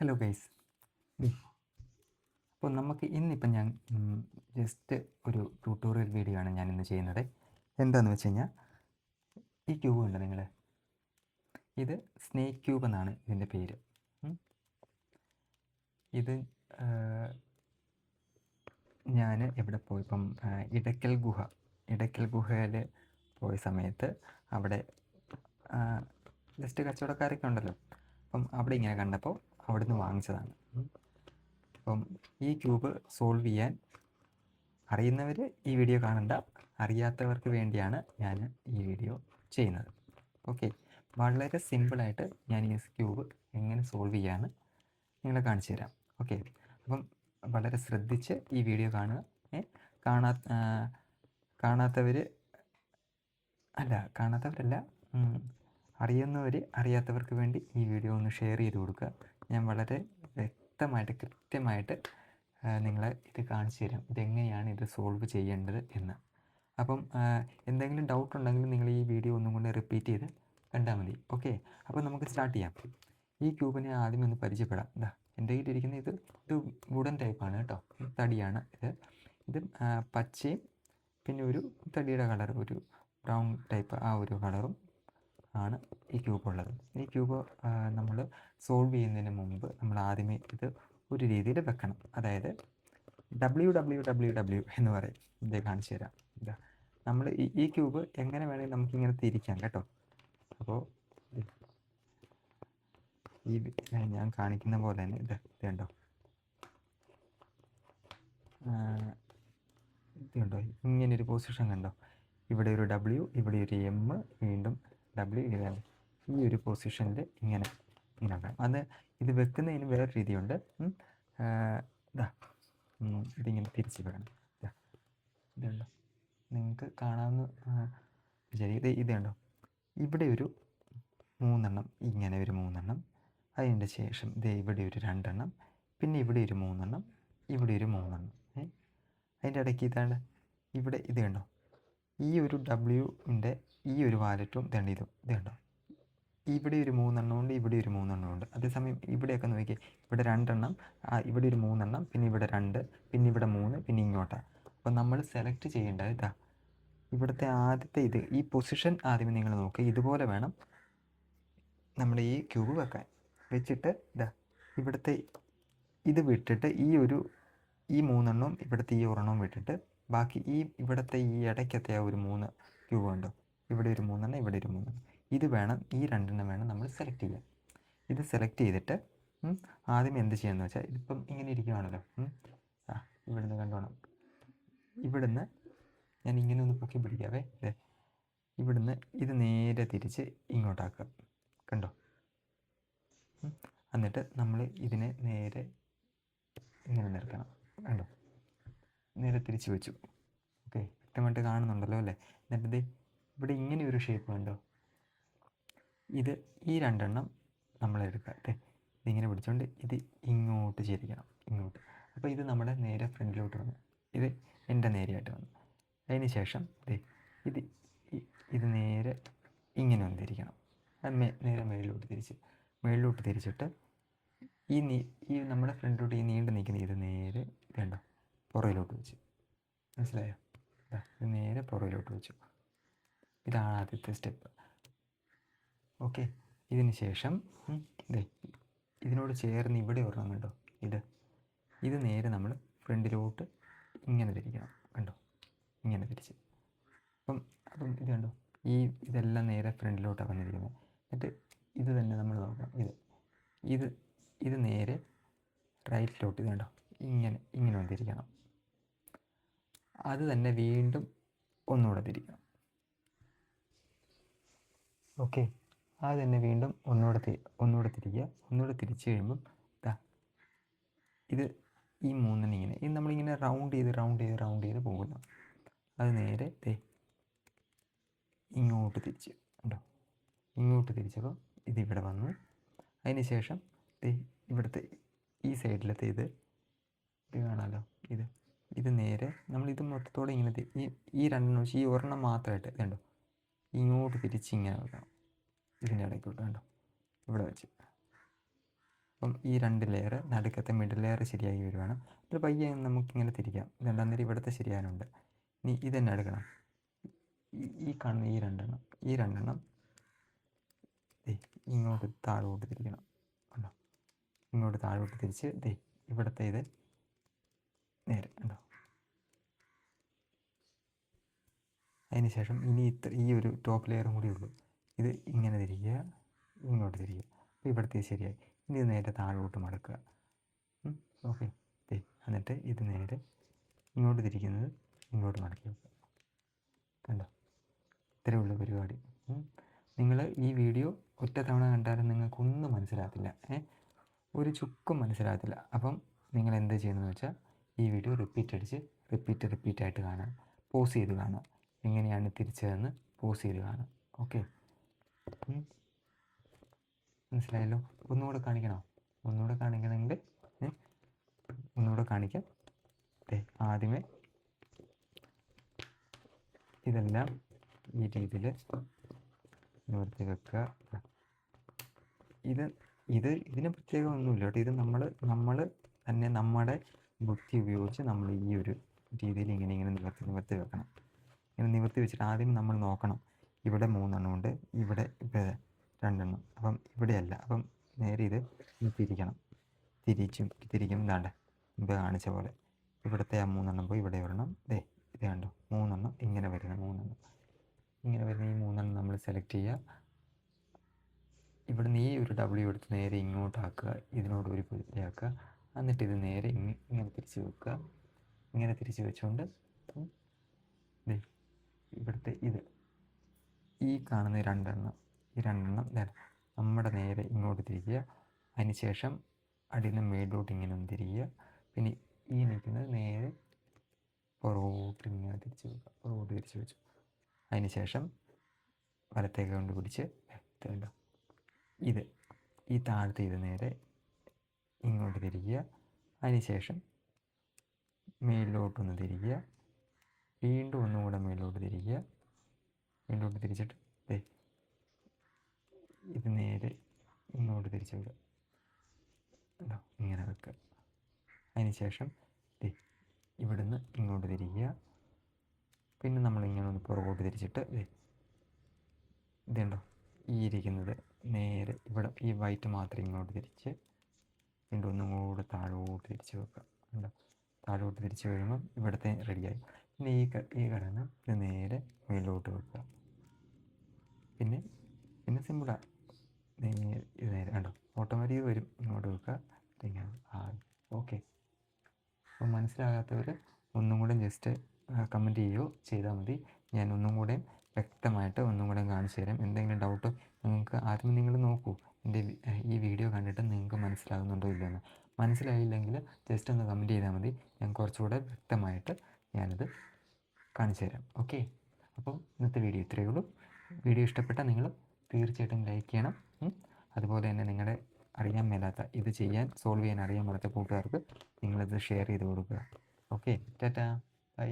Hello guys. അപ്പോൾ നമുക്ക് ഇന്നിപ്പം ഞാൻ ജസ്റ്റ് ഒരു ട്യൂട്ടോറിയൽ വീഡിയോ ആണ് ഞാനിന്ന് ചെയ്യുന്നത്. എന്താണെന്ന് വെച്ച് കഴിഞ്ഞാൽ ഈ ക്യൂബ് ഉണ്ട് നിങ്ങൾ, ഇത് സ്നേക്ക് ക്യൂബ് എന്നാണ് ഇതിൻ്റെ പേര്. ഇത് ഞാൻ എവിടെ പോയപ്പം ഇടയ്ക്കൽ ഗുഹയിൽ പോയ സമയത്ത് അവിടെ ജസ്റ്റ് കച്ചവടക്കാരൊക്കെ ഉണ്ടല്ലോ, അപ്പം അവിടെ ഇങ്ങനെ കണ്ടപ്പോൾ അവിടെ നിന്ന് വാങ്ങിച്ചതാണ്. അപ്പം ഈ ക്യൂബ് സോൾവ് ചെയ്യാൻ അറിയുന്നവർ ഈ വീഡിയോ കാണണ്ട, അറിയാത്തവർക്ക് വേണ്ടിയാണ് ഞാൻ ഈ വീഡിയോ ചെയ്യുന്നത്. ഓക്കെ, വളരെ സിമ്പിളായിട്ട് ഞാൻ ഈ ക്യൂബ് എങ്ങനെ സോൾവ് ചെയ്യാമെന്ന് നിങ്ങളെ കാണിച്ചു തരാം. ഓക്കെ, അപ്പം വളരെ ശ്രദ്ധിച്ച് ഈ വീഡിയോ കാണുക. കാണാത്തവരല്ല, അറിയാത്തവർക്ക് വേണ്ടി ഈ വീഡിയോ ഒന്ന് ഷെയർ ചെയ്ത് കൊടുക്കുക. ഞാൻ വളരെ വ്യക്തമായിട്ട് കൃത്യമായിട്ട് നിങ്ങളെ ഇത് കാണിച്ചു തരാം, ഇതെങ്ങനെയാണ് ഇത് സോൾവ് ചെയ്യേണ്ടത് എന്ന്. അപ്പം എന്തെങ്കിലും ഡൗട്ട് ഉണ്ടെങ്കിൽ നിങ്ങൾ ഈ വീഡിയോ ഒന്നും കൊണ്ട് റിപ്പീറ്റ് ചെയ്ത് കണ്ടാൽ മതി. ഓക്കെ, അപ്പോൾ നമുക്ക് സ്റ്റാർട്ട് ചെയ്യാം. ഈ ക്യൂബിനെ ആദ്യം ഒന്ന് പരിചയപ്പെടാം. എൻ്റെ കയ്യിലിരിക്കുന്ന ഇത് വുഡൻ ടൈപ്പാണ് കേട്ടോ, തടിയാണ് ഇത് പച്ചയും പിന്നെ ഒരു തടിയുടെ കളർ, ഒരു ബ്രൗൺ ടൈപ്പ് ആ ഒരു കളറും ആണ് ഈ ക്യൂബ് ഉള്ളത്. ഈ ക്യൂബ് നമ്മൾ സോൾവ് ചെയ്യുന്നതിന് മുമ്പ് നമ്മൾ ആദ്യമേ ഇത് ഒരു രീതിയിൽ വെക്കണം. അതായത് WWWW എന്ന് പറയും. ഇത് കാണിച്ചു തരാം. നമ്മൾ ഈ ക്യൂബ് എങ്ങനെ വേണമെങ്കിൽ നമുക്കിങ്ങനെ തിരിക്കാം കേട്ടോ. അപ്പോൾ ഈ ഞാൻ കാണിക്കുന്ന പോലെ തന്നെ ഇത് കണ്ടോ, ഇതുണ്ടോ, ഇങ്ങനൊരു പൊസിഷൻ കണ്ടോ, ഇവിടെ ഒരു W, ഇവിടെ ഒരു M, വീണ്ടും W, ഇതാണ് ഈ ഒരു പൊസിഷനിൽ ഇങ്ങനെ വേണം. ഇത് വെക്കുന്നതിന് വേറെ രീതിയുണ്ട്. ഇതിങ്ങനെ തിരിച്ച് വേണം. ഇതുണ്ടോ, നിങ്ങൾക്ക് കാണാവുന്ന ശരി. ഇത് കണ്ടോ, ഇവിടെ ഒരു 3 എണ്ണം, ഇങ്ങനെ ഒരു 3 എണ്ണം, അതിൻ്റെ ശേഷം ഇവിടെ ഒരു 2 എണ്ണം, പിന്നെ ഇവിടെ ഒരു 3 എണ്ണം, ഇവിടെ ഒരു 3 എണ്ണം. അതിൻ്റെ ഇടയ്ക്ക് ഇതാണ് ഇവിടെ ഇത് കണ്ടോ, ഈ ഒരു Wൻ്റെ ഈ ഒരു വാലറ്റും ഇത് കണ്ടോ, ഇവിടെ ഒരു 3 എണ്ണമുണ്ട്, ഇവിടെ ഒരു 3 എണ്ണമുണ്ട്. അതേസമയം ഇവിടെയൊക്കെ നോക്കി, ഇവിടെ 2 എണ്ണം, ഇവിടെ ഒരു 3 എണ്ണം, പിന്നെ ഇവിടെ 2, പിന്നെ ഇവിടെ 3, പിന്നെ ഇങ്ങോട്ടാണ്. അപ്പം നമ്മൾ സെലക്ട് ചെയ്യേണ്ടത് ഇവിടുത്തെ ആദ്യത്തെ ഈ പൊസിഷൻ ആദ്യമേ നിങ്ങൾ നോക്കുക. ഇതുപോലെ വേണം നമ്മൾ ഈ ക്യൂബ് വെച്ചിട്ട് ഇവിടുത്തെ ഇത് വിട്ടിട്ട് ഈ 3 എണ്ണവും ഇവിടുത്തെ ഈ ഒരെണ്ണവും വിട്ടിട്ട് ബാക്കി ഇവിടുത്തെ ഈ ഇടയ്ക്കത്തെ ആ ഒരു 3 ക്യൂബ് ഉണ്ടോ, ഇവിടെ ഒരു 3 എണ്ണം, ഇവിടെ ഒരു 3 എണ്ണം, ഇത് വേണം, ഈ 2 എണ്ണം വേണം നമ്മൾ സെലക്ട് ചെയ്യാൻ. ഇത് സെലക്ട് ചെയ്തിട്ട് ആദ്യം എന്ത് ചെയ്യാമെന്ന് വെച്ചാൽ, ഇതിപ്പം ഇങ്ങനെ ഇരിക്കുകയാണല്ലോ, ഇവിടുന്ന് കണ്ടോണം, ഇവിടുന്ന് ഞാൻ ഇങ്ങനെ ഒന്ന് പൊക്കി പിടിക്കാവേ. ഇവിടുന്ന് ഇത് നേരെ തിരിച്ച് ഇങ്ങോട്ടാക്കുക, കണ്ടോ. എന്നിട്ട് നമ്മൾ ഇതിനെ നേരെ ഇങ്ങനെ നിൽക്കണം, കണ്ടോ, നേരെ തിരിച്ച് വെച്ചു. ഓക്കെ, വ്യക്തമായിട്ട് കാണുന്നുണ്ടല്ലോ അല്ലേ. എന്നിട്ട് ഇവിടെ ഇങ്ങനെ ഒരു ഷേപ്പ് കണ്ടോ, ഈ 2 എണ്ണം നമ്മളെടുക്കുക. ഇതിങ്ങനെ പിടിച്ചുകൊണ്ട് ഇത് ഇങ്ങോട്ട് ചെരിക്കണം, ഇങ്ങോട്ട്. അപ്പോൾ ഇത് നമ്മുടെ നേരെ ഫ്രണ്ടിലോട്ട് വന്നു, ഇത് എൻ്റെ നേരെയായിട്ട് വന്നു. അതിന് ശേഷം ഇത് നേരെ ഇങ്ങനെ വന്നിരിക്കണം. അത് നേരെ മേളിലോട്ട് തിരിച്ചിട്ട് ഈ നമ്മുടെ ഫ്രണ്ടിലോട്ട് ഈ നീണ്ടു നിൽക്കുന്ന ഇത് നേരെ കണ്ടോ പുറയിലോട്ട് വെച്ചു. മനസ്സിലായോ? ഇത് നേരെ പുറയിലോട്ട് വെച്ചു. ഇതാണ് ആദ്യത്തെ സ്റ്റെപ്പ്. ഓക്കെ, ഇതിന് ശേഷം ഇതിനോട് ചേർന്ന് ഇവിടെ ഒരെണ്ണം കണ്ടോ, ഇത് നേരെ നമ്മൾ ഫ്രണ്ടിലോട്ട് ഇങ്ങനെ തിരിക്കണം, കണ്ടോ, ഇങ്ങനെ തിരിച്ച്. അപ്പം ഇത് കണ്ടോ, ഇതെല്ലാം നേരെ ഫ്രണ്ടിലോട്ടാണ് വന്നിരിക്കുന്നത്. എന്നിട്ട് ഇത് തന്നെ നമ്മൾ നോക്കണം, ഇത് നേരെ റൈറ്റിലോട്ട്, ഇത് കണ്ടോ, ഇങ്ങനെ വന്നിരിക്കണം. അത് തന്നെ വീണ്ടും ഒന്നുകൂടെ തിരിക്കണം. ഓക്കെ, അത് തന്നെ വീണ്ടും ഒന്നുകൂടെ തിരിക്കുക. ഒന്നുകൂടെ തിരിച്ച് കഴിയുമ്പം ഇത് ഈ 3 ഇങ്ങനെ നമ്മളിങ്ങനെ റൗണ്ട് ചെയ്ത് പോകുന്നു. അത് നേരെ ഇങ്ങോട്ട് തിരിച്ച്, കണ്ടോ, ഇങ്ങോട്ട് തിരിച്ചപ്പോൾ ഇതിവിടെ വന്നു. അതിന് ശേഷം ഇവിടുത്തെ ഈ സൈഡിലത്തെ ഇത് കാണാമല്ലോ, ഇത് നേരെ നമ്മളിത് മൊത്തത്തോടെ ഇങ്ങനെ ഈ 2 എണ്ണം വെച്ച് ഈ ഒരെണ്ണം മാത്രമായിട്ട് കണ്ടോ ഇങ്ങോട്ട് തിരിച്ച് ഇങ്ങനെ വെക്കണം. ഇതിൻ്റെ ഇടയ്ക്കോട്ട് കണ്ടോ, ഇവിടെ വെച്ച് അപ്പം ഈ 2 ലെയർ നടുക്കത്തെ മിഡിൽ ലെയർ ശരിയായി വരുവാണ്. ഇത് പയ്യെ നമുക്കിങ്ങനെ തിരിക്കാം. ഇതുണ്ട്, അന്നേരം ഇവിടുത്തെ ശരിയാനുണ്ട്. ഇനി ഇതെന്നെ എടുക്കണം, ഈ കാണുന്ന ഈ 2 എണ്ണം ഇങ്ങോട്ട് താഴോട്ട് തിരിക്കണം. കണ്ടോ, ഇങ്ങോട്ട് താഴോട്ട് തിരിച്ച് ഇവിടുത്തെ ഇത് നേരെ കണ്ടോ. അതിന് ശേഷം ഇനി ഈ ഒരു ടോപ്പ് ലെയറും കൂടി ഉള്ളൂ. ഇത് ഇങ്ങനെ തിരിക്കുക, ഇങ്ങോട്ട് തിരിക്കുക. അപ്പോൾ ഇവിടുത്തെ ശരിയായി. ഇനി ഇത് നേരെ താഴോട്ട് മടക്കുക. ഓക്കെ, എന്നിട്ട് ഇത് നേരെ ഇങ്ങോട്ട് തിരിക്കുന്നത് ഇങ്ങോട്ട് മടക്കി വെക്കുക. കണ്ടോ, ഇത്രയേ ഉള്ളൂ പരിപാടി. നിങ്ങൾ ഈ വീഡിയോ ഒറ്റ തവണ കണ്ടാലും നിങ്ങൾക്കൊന്നും മനസ്സിലാകത്തില്ല, ഒരു ചുക്കും മനസ്സിലാകത്തില്ല. അപ്പം നിങ്ങൾ എന്ത് ചെയ്യണമെന്ന് വെച്ചാൽ ഈ വീഡിയോ റിപ്പീറ്റായിട്ട് കാണുക, പോസ് ചെയ്ത് കാണുക. എങ്ങനെയാണ് തിരിച്ചതെന്ന് പോസ് ചെയ്ത് കാണുക. ഓക്കെ, മനസ്സിലായല്ലോ? ഒന്നുകൂടെ കാണിക്കണോ? ഒന്നുകൂടെ കാണിക്കണമെങ്കിൽ ഒന്നുകൂടെ കാണിക്കാം. ആദ്യമേ ഇതെല്ലാം ഈ രീതിയിൽ നിവർത്തി വെക്കുക. ഇതിന് പ്രത്യേകം ഒന്നുമില്ല കേട്ടോ. ഇത് നമ്മൾ തന്നെ നമ്മുടെ ബുദ്ധി ഉപയോഗിച്ച് നമ്മൾ ഈ ഒരു രീതിയിൽ ഇങ്ങനെ നിവർത്തി വെക്കണം. ഇങ്ങനെ നിവർത്തി വെച്ചിട്ട് ആദ്യം നമ്മൾ നോക്കണം, ഇവിടെ 3 എണ്ണം ഉണ്ട്, ഇവിടെ 2 എണ്ണം. അപ്പം ഇവിടെയല്ല. അപ്പം നേരെ ഇത് തിരിക്കണം. തിരിക്കും. ഇതാണ്ട് മുമ്പ് കാണിച്ച പോലെ ഇവിടുത്തെ ആ 3 എണ്ണം പോയി ഇവിടെ വരണം. ഇത് കണ്ടോ, 3 എണ്ണം ഇങ്ങനെ വരുന്ന 3 എണ്ണം ഇങ്ങനെ വരുന്ന ഈ 3 എണ്ണം നമ്മൾ സെലക്ട് ചെയ്യുക. ഇവിടുന്ന് ഈ ഒരു W എടുത്ത് നേരെ ഇങ്ങോട്ടാക്കുക, ഇതിനോട് ഒരു പൊരുത്തിയാക്കുക. എന്നിട്ട് ഇത് നേരെ ഇങ്ങനെ തിരിച്ച് വെക്കുക. ഇങ്ങനെ തിരിച്ച് വെച്ചുകൊണ്ട് ഇവിടുത്തെ ഈ കാണുന്ന 2 എണ്ണം, ഈ 2 എണ്ണം നമ്മുടെ നേരെ ഇങ്ങോട്ട് തിരിക്കുക. അതിന് ശേഷം അടിയിൽ നിന്ന് മേലോട്ട് ഇങ്ങനെ ഒന്ന് തിരിക്കുക. പിന്നെ ഈ നിൽക്കുന്നത് നേരെ പുറകോട്ട് ഇങ്ങനെ തിരിച്ച് വെക്കുക. പുറകോട്ട് തിരിച്ച് വെച്ചു. അതിന് ശേഷം വലത്തേക്ക് കൊണ്ട് പിടിച്ച് ഈ താഴത്തെ ഇത് നേരെ ഇങ്ങോട്ട് തിരിക്കുക. അതിന് ശേഷം മേലോട്ടൊന്ന് തിരിക്കുക. വീണ്ടും ഒന്നും കൂടെ മേലോട്ട് തിരിക്കുക. മേലോട്ട് തിരിച്ചിട്ട് ഇത് നേരെ ഇങ്ങോട്ട് തിരിച്ച് വിടുക. ഇങ്ങനെ വെക്കുക. അതിന് ശേഷം ഇവിടുന്ന് ഇങ്ങോട്ട് തിരിക്കുക. പിന്നെ നമ്മളിങ്ങനെ ഒന്ന് പുറകോട്ട് തിരിച്ചിട്ട് ഇതുണ്ടോ, ഈ ഇരിക്കുന്നത് നേരെ ഇവിടെ ഈ വൈറ്റ് മാത്രം ഇങ്ങോട്ട് തിരിച്ച് വീണ്ടും ഒന്നും കൂടെ താഴോട്ട് തിരിച്ച് വെക്കുക. ഉണ്ടോ, താഴോട്ട് തിരിച്ച് കഴിയുമ്പം ഇവിടുത്തെ റെഡിയായി. പിന്നെ ഈ ഘടന ഇത് നേരെ മേലോട്ട് വെക്കുക. പിന്നെ സിമ്പിളാണ്. ഇത് നേരെ കണ്ടോ, ഓട്ടോമാറ്റിക് വരും. ഇങ്ങോട്ട് വെക്കുക. ഇങ്ങനെ ഓക്കെ. അപ്പോൾ മനസ്സിലാകാത്തവർ ഒന്നും കൂടെ ജസ്റ്റ് കമൻറ്റ് ചെയ്യുകയോ ചെയ്താൽ മതി. ഞാൻ ഒന്നും കൂടെ വ്യക്തമായിട്ട് ഒന്നും കൂടെ കാണിച്ചു തരാം. എന്തെങ്കിലും ഡൗട്ട് നിങ്ങൾക്ക് ആദ്യം നിങ്ങൾ നോക്കൂ, എൻ്റെ ഈ വീഡിയോ കണ്ടിട്ട് നിങ്ങൾക്ക് മനസ്സിലാകുന്നുണ്ടോ ഇല്ലയെന്ന്. മനസ്സിലായില്ലെങ്കിൽ ജസ്റ്റ് ഒന്ന് കമൻറ്റ് ചെയ്താൽ മതി. ഞാൻ കുറച്ചുകൂടെ വ്യക്തമായിട്ട് ഞാനത് കാണിച്ചു തരാം. ഓക്കെ, അപ്പോൾ ഇന്നത്തെ വീഡിയോ ഇത്രയേ ഉള്ളൂ. വീഡിയോ ഇഷ്ടപ്പെട്ടാൽ നിങ്ങൾ തീർച്ചയായിട്ടും ലൈക്ക് ചെയ്യണം. അതുപോലെ തന്നെ നിങ്ങളുടെ അറിയാൻ മേലാത്ത സോൾവ് ചെയ്യാൻ അറിയാൻ മേലാത്ത കൂട്ടുകാർക്ക് നിങ്ങളിത് ഷെയർ ചെയ്ത് കൊടുക്കുക. Okay, tata, by.